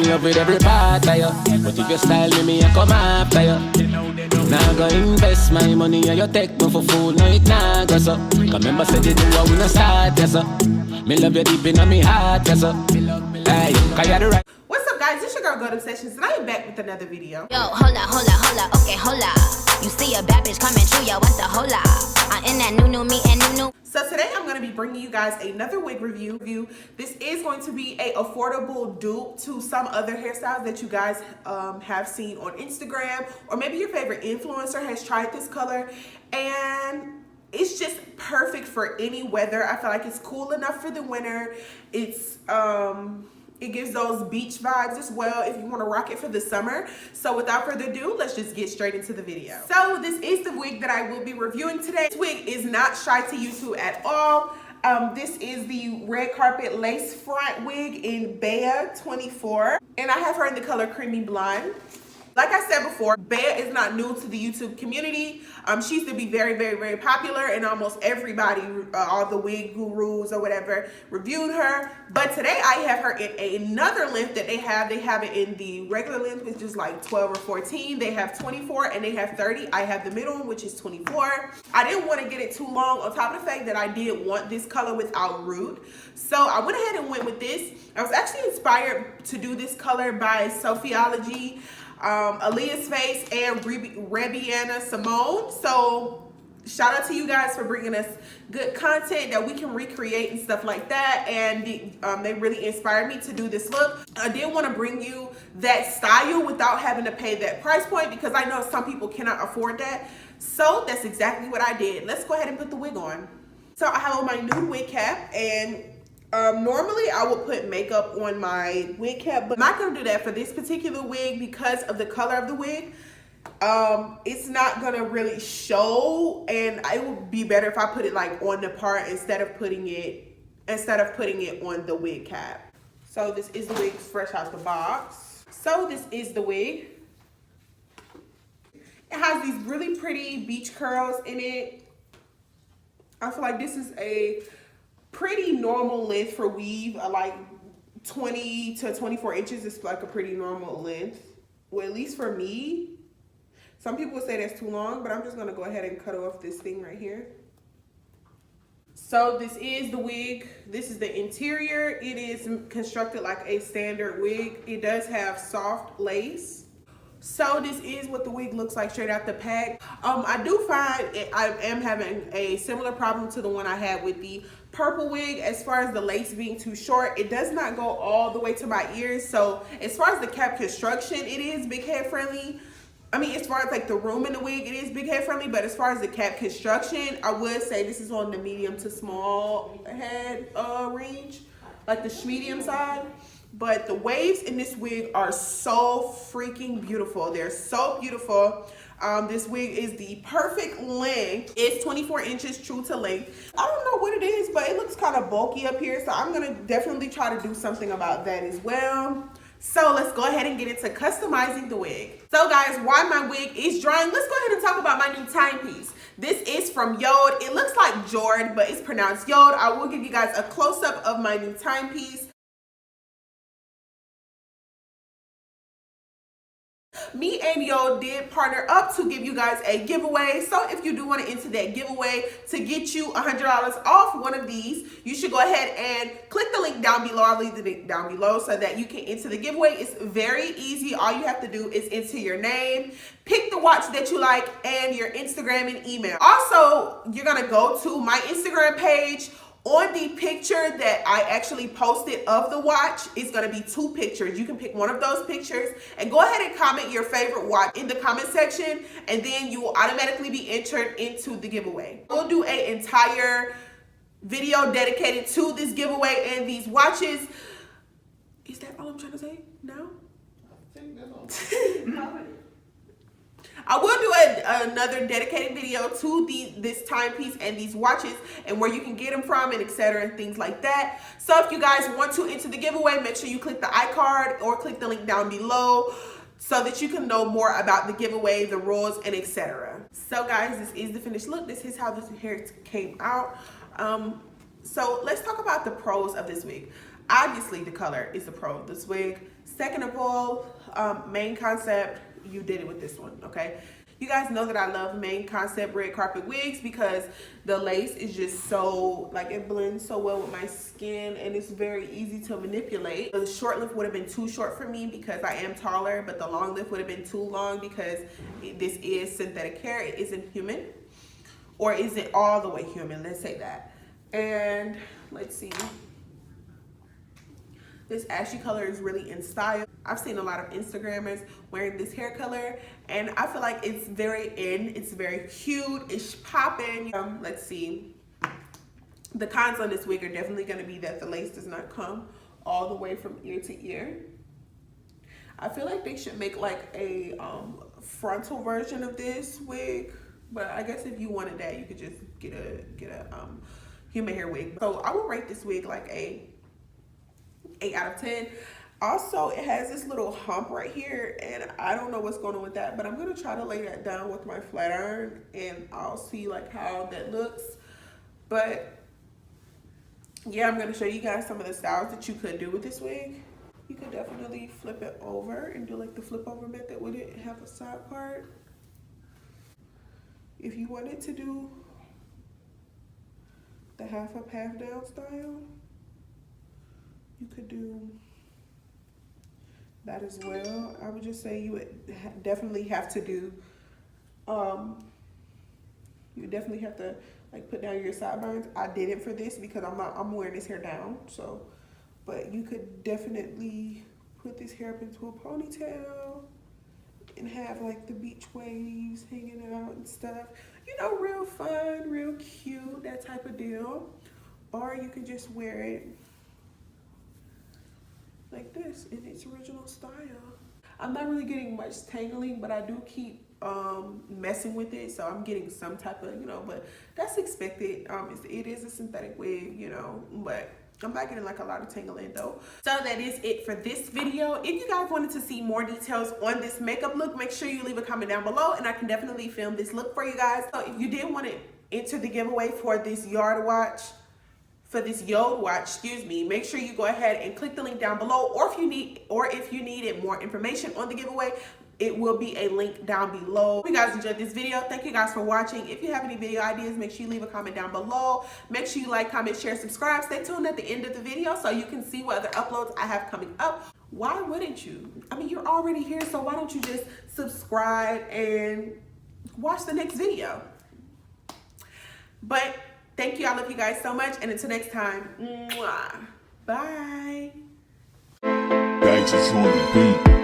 love with every part of you. But if you style me, I come after you. Now go invest my money and you take me for food. No, it nah go so. Remember said you do what we no start, yes, so. Me love you deep in my heart, yes, so. Hey, cause you're the right. What's up, guys? It's your girl goldobsessionz, and I am back with another video. Yo, hola, okay, hola. You see a bad bitch coming through, yo, what's the hola? I'm in that new me and new. So today I'm going to be bringing you guys another wig review. This is going to be a affordable dupe to some other hairstyles that you guys have seen on Instagram, or maybe your favorite influencer has tried this color, and it's just perfect for any weather. I feel like it's cool enough for the winter. It's it gives those beach vibes as well if you want to rock it for the summer. So without further ado, let's just get straight into the video. So this is the wig that I will be reviewing today. This wig is not shy to YouTube at all. This is the red carpet lace front wig in BEA 24, and I have her in the color creamy blonde. Like I said before, BEA is not new to the YouTube community. She used to be very popular, and almost everybody, all the wig gurus or whatever, reviewed her. But today I have her in another length that they have. They have it in the regular length, which is like 12 or 14. They have 24 and they have 30. I have the middle one, which is 24. I didn't want to get it too long, on top of the fact that I did want this color without root. So I went ahead and went with this. I was actually inspired to do this color by Sophiology, Aaliyah's Face, and Rebiana Simone. So shout out to you guys for bringing us good content that we can recreate and stuff like that, and they really inspired me to do this look. I did want to bring you that style without having to pay that price point, because I know some people cannot afford that. So that's exactly what I did. Let's go ahead and put the wig on. So I have on my nude wig cap, and normally I would put makeup on my wig cap, but I'm not gonna do that for this particular wig because of the color of the wig. It's not gonna really show, and it would be better if I put it like on the part instead of putting it on the wig cap. So this is the wig fresh out the box. So this is the wig. It has these really pretty beach curls in it. I feel like this is a pretty normal length for weave. Like 20 to 24 inches is like a pretty normal length. Well, at least for me. Some people would say that's too long, but I'm just gonna go ahead and cut off this thing right here. So this is the wig. This is the interior. It is constructed like a standard wig. It does have soft lace. So this is what the wig looks like straight out the pack. I do find I am having a similar problem to the one I had with the purple wig. As far as the lace being too short, it does not go all the way to my ears. So as far as the cap construction, it is big head friendly. I mean, as far as like the room in the wig, it is big head friendly, but as far as the cap construction, I would say this is on the medium to small head range, like the medium side. But the waves in this wig are so freaking beautiful. They're so beautiful. This wig is the perfect length. It's 24 inches true to length. I don't know what it is, but it looks kind of bulky up here. So I'm gonna definitely try to do something about that as well. So let's go ahead and get into customizing the wig. So guys, while my wig is drying, let's go ahead and talk about my new timepiece. This is from Yode. It looks like Jord, but it's pronounced Yode. I will give you guys a close-up of my new timepiece. Me and Yo did partner up to give you guys a giveaway. So if you do want to enter that giveaway to get you $100 off one of these, you should go ahead and click the link down below. I'll leave the link down below so that you can enter the giveaway. It's very easy. All you have to do is enter your name, pick the watch that you like, and your Instagram and email. Also, you're going to go to my Instagram page. On the picture that I actually posted of the watch, it's gonna be 2 pictures. You can pick one of those pictures and go ahead and comment your favorite watch in the comment section, and then you will automatically be entered into the giveaway. We'll do an entire video dedicated to this giveaway and these watches. Is that all I'm trying to say? No? I think that's all. I will do another dedicated video to this timepiece and these watches and where you can get them from and etc. and things like that. So if you guys want to enter the giveaway, make sure you click the iCard or click the link down below so that you can know more about the giveaway, the rules, and etc. So guys, this is the finished look. This is how this hair came out. So let's talk about the pros of this wig. Obviously, the color is the pro of this wig. Second of all, main concept, you did it with this one, okay? You guys know that I love main concept red carpet wigs because the lace is just so, like, it blends so well with my skin and it's very easy to manipulate. The short lift would have been too short for me because I am taller, but the long lift would have been too long because this is synthetic hair. It isn't human, or isn't all the way human, let's say that. And let's see. This ashy color is really in style. I've seen a lot of Instagrammers wearing this hair color and I feel like it's very in, it's very cute, it's popping. Let's see. The cons on this wig are definitely gonna be that the lace does not come all the way from ear to ear. I feel like they should make like a frontal version of this wig, but I guess if you wanted that, you could just get a human hair wig. So I would rate this wig like a 8 out of 10. Also, it has this little hump right here and I don't know what's going on with that, but I'm gonna try to lay that down with my flat iron and I'll see like how that looks. But yeah, I'm gonna show you guys some of the styles that you could do with this wig. You could definitely flip it over and do like the flip over method with it and have a side part. If you wanted to do the half up, half down style, you could do that as well. I would just say you would definitely have to do, you definitely have to like put down your sideburns. I did it for this because I'm wearing this hair down, so, but you could definitely put this hair up into a ponytail and have like the beach waves hanging out and stuff. You know, real fun, real cute, that type of deal. Or you could just wear it like this in its original style. I'm not really getting much tangling, but I do keep messing with it, so I'm getting some type of, you know, but that's expected. It is a synthetic wig, you know, but I'm not getting like a lot of tangling though. So that is it for this video. If you guys wanted to see more details on this makeup look, make sure you leave a comment down below and I can definitely film this look for you guys. So if you did want to enter the giveaway for this yard watch, excuse me, make sure you go ahead and click the link down below, or if you needed more information on the giveaway, it will be a link down below. If you guys enjoyed this video, thank you guys for watching. If you have any video ideas, make sure you leave a comment down below. Make sure you like, comment, share, subscribe. Stay tuned at the end of the video so you can see what other uploads I have coming up. Why wouldn't you? I mean, you're already here, so why don't you just subscribe and watch the next video? But thank you. I love you guys so much. And until next time, mwah, bye. Bags is on the beat.